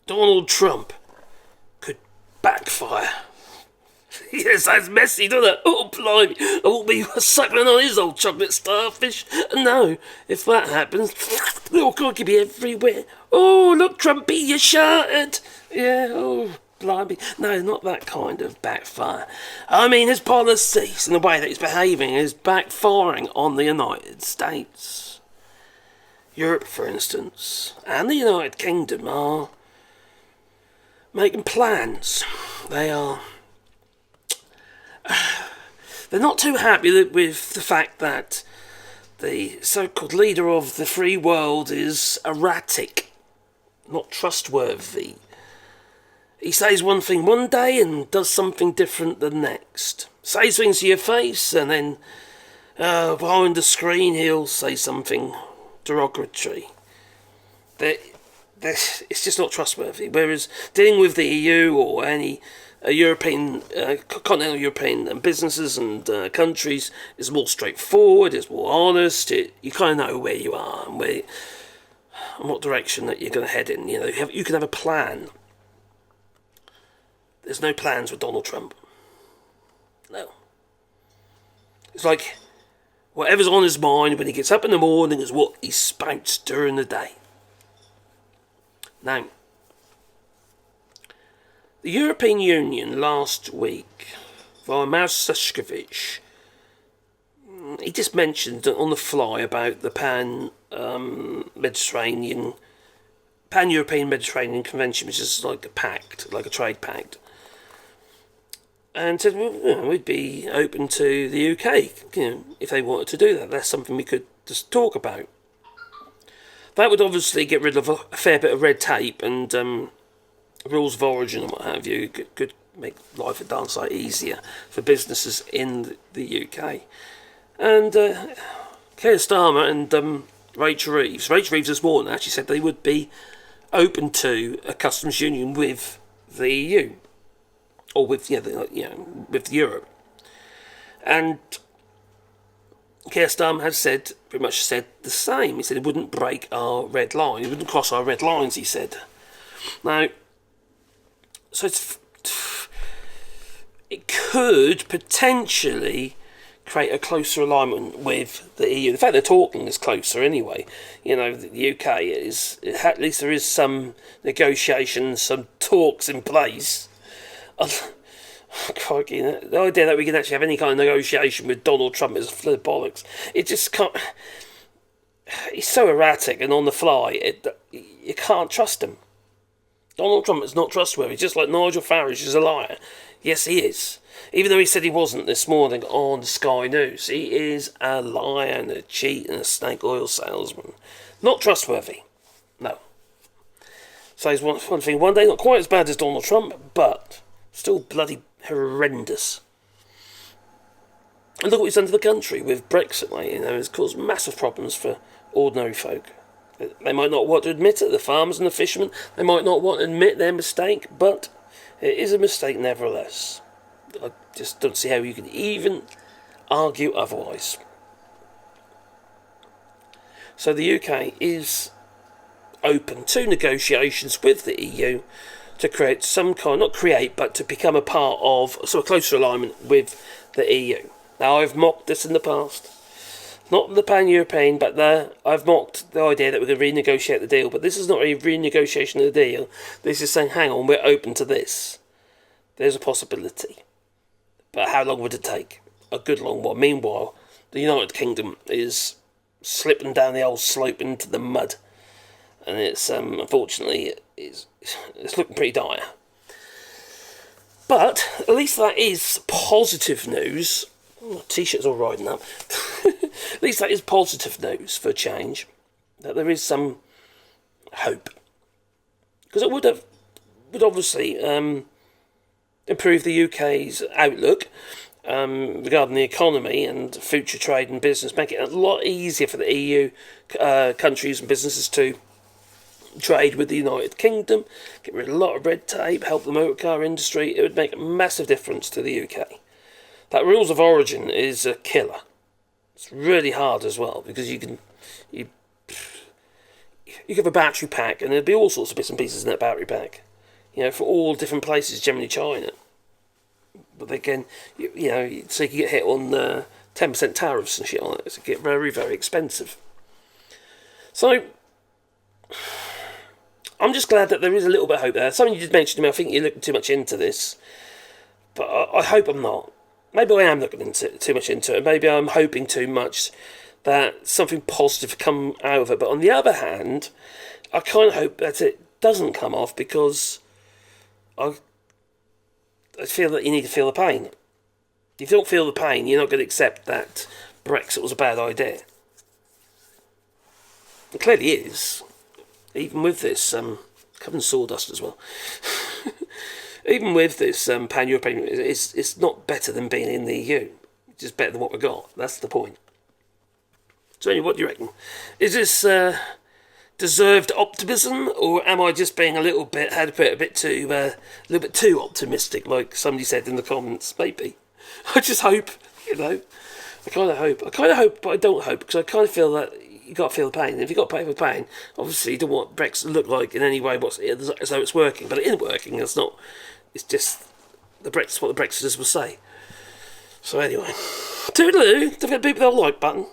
Donald Trump could backfire. Yes, that's messy, doesn't it? Oh, blimey, I won't be suckling on his old chocolate starfish. No, if that happens, oh, God, could be everywhere. Oh, look, Trumpy, you're shattered. Yeah, oh, blimey. No, not that kind of backfire. I mean, his policies and the way that he's behaving is backfiring on the United States. Europe, for instance, and the United Kingdom are making plans. They're not too happy with the fact that the so-called leader of the free world is erratic, not trustworthy. He says one thing one day and does something different the next. Says things to your face and then behind the screen he'll say something derogatory. It's just not trustworthy. Whereas dealing with the EU or any continental European businesses and countries is more straightforward, it's more honest. You kind of know where you are and what direction that you're going to head in. You know, you can have a plan. There's no plans with Donald Trump. No. It's like whatever's on his mind when he gets up in the morning is what he spouts during the day. Now, the European Union last week, via Maus Sefcovic, he just mentioned on the fly about the Pan-European Mediterranean Convention, which is like a pact, like a trade pact. And said, well, we'd be open to the UK, if they wanted to do that. That's something we could just talk about. That would obviously get rid of a fair bit of red tape and rules of origin and what have you. Could make life a darn sight easier for businesses in the UK. And Keir Starmer and Rachel Reeves this morning actually said they would be open to a customs union with the EU. Or with Europe. And Keir Starmer has pretty much said the same. He said it wouldn't break our red line. It wouldn't cross our red lines, he said. Now, so it could potentially create a closer alignment with the EU. The fact they're talking is closer anyway. You know, the UK is, at least there is some negotiations, some talks in place. Crikey, the idea that we can actually have any kind of negotiation with Donald Trump is full of bollocks. It just can't. He's so erratic and on the fly, you can't trust him. Donald Trump is not trustworthy, just like Nigel Farage is a liar. Yes, he is. Even though he said he wasn't this morning on Sky News, he is a liar and a cheat and a snake oil salesman. Not trustworthy. No. Says one thing one day, not quite as bad as Donald Trump, but still bloody horrendous. And look what he's done to the country with Brexit, mate. You know, it's caused massive problems for ordinary folk. They might not want to admit it, the farmers and the fishermen. They might not want to admit their mistake, but it is a mistake nevertheless. I just don't see how you can even argue otherwise. So the UK is open to negotiations with the EU to create some kind, not create, but to become a part of, so a closer alignment with the EU. Now, I've mocked this in the past. Not the pan-European, but I've mocked the idea that we're going to renegotiate the deal, but this is not a renegotiation of the deal. This is saying, hang on, we're open to this. There's a possibility. But how long would it take? A good long while. Meanwhile, the United Kingdom is slipping down the old slope into the mud. And it's, unfortunately, it's looking pretty dire. But at least that is positive news. T-shirts all riding up. At least that is positive news for a change. That there is some hope. Because it would obviously improve the UK's outlook regarding the economy and future trade and business, make it a lot easier for the EU countries and businesses to trade with the United Kingdom, get rid of a lot of red tape, help the motor car industry. It would make a massive difference to the UK. That rules of origin is a killer. It's really hard as well, because you you have a battery pack, and there'd be all sorts of bits and pieces in that battery pack. For all different places, generally China. But again, so you can get hit on 10% tariffs and shit on it. So it get very, very expensive. So I'm just glad that there is a little bit of hope there. Something you did mention to me, I think you're looking too much into this. But I hope I'm not. Maybe I am looking too much into it. Maybe I'm hoping too much that something positive come out of it. But on the other hand, I kind of hope that it doesn't come off, because I feel that you need to feel the pain. If you don't feel the pain, you're not going to accept that Brexit was a bad idea. It clearly is. Even with this, covered in sawdust as well. Even with this pan-European, it's not better than being in the EU. It's just better than what we got. That's the point. So anyway, what do you reckon? Is this deserved optimism, or am I just being a little bit too optimistic, like somebody said in the comments? Maybe. I just hope, I kind of hope, but I don't hope, because I kind of feel that you got to feel the pain. And if you got to pay for pain, obviously you don't want Brexit to look like in any way as though it's working, but it isn't working. It's not. It's just what the Brexiters will say. So anyway, toodaloo. Don't forget to beat the like button.